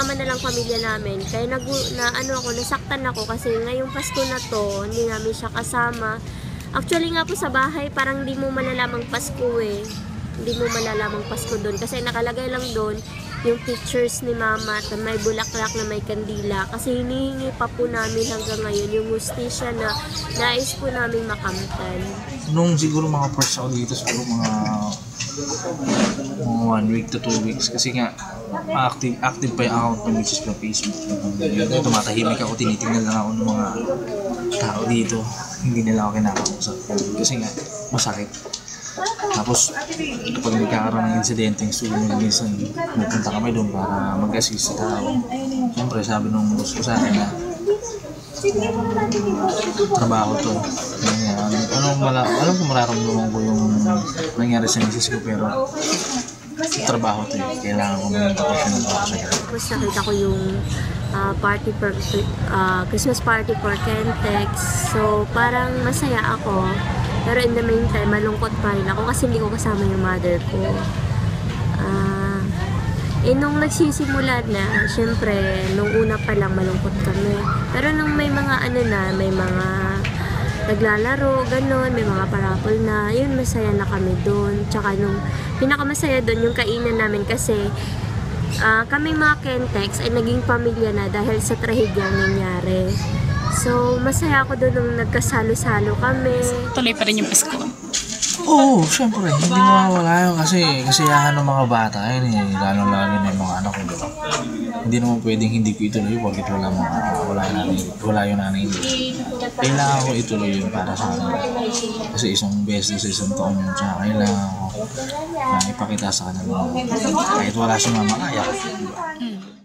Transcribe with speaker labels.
Speaker 1: kasama na lang pamilya namin. Kaya nasaktan ako kasi ngayong Pasko na to, hindi namin siya kasama. Actually nga po sa bahay, parang hindi mo malalamang Pasko eh. Hindi mo malalamang Pasko doon kasi nakalagay lang doon yung pictures ni Mama at may bulaklak na may kandila. Kasi hinihingi pa po namin hanggang ngayon yung hustisya na nais po namin makamtan.
Speaker 2: Nung siguro mga first ako dito, siguro mga 1 week to 2 weeks kasi nga active pa yung account ng Mrs. sa Facebook. Tumatahimik ako, tinitingnan lang ako ng mga tao dito, hindi nila ako kinakausap kasi nga masakit. Tapos kapag nagkakaroon ng insidenteng sulit, minsan pupunta kami doon para mag-assist sa tao. Siyempre sabi nung boss ko sa akin na trabaho to. Alam ko mararamdaman ko yung nangyari sa misis ko pero trabaho to eh. Kailangan ko mag-professional ako sa gano'n.
Speaker 1: Tapos nakita ko yung Christmas party for Kentex. So parang masaya ako. Pero in the meantime, malungkot pa rin ako kasi hindi ko kasama yung mother ko. Nung nagsisimula na, syempre, nung una pa lang malungkot kami. Pero nung may mga may mga naglalaro, ganun, may mga parapol na, yun, masaya na kami doon. Tsaka nung pinakamasaya doon, yung kainan namin kasi kami mga Kentex ay naging pamilya na dahil sa trahedyang nangyari. So, masaya ako doon nung nagkasalo-salo kami.
Speaker 3: Tuloy pa rin yung Pasko.
Speaker 2: Oo, syempre. Hindi mawawala yun kasi kasiyahan ng mga bata yun eh. Lalo-lalo na yung mga anak ko, diba? Hindi naman pwedeng hindi ko ituloy bakit wala yung nanay. Kailangan ko ituloy yun para sa akin. Kasi isang beses sa isang taon yun. Tsaka kailangan ko ipakita sa kanila. Kahit wala si mama, kaya ko.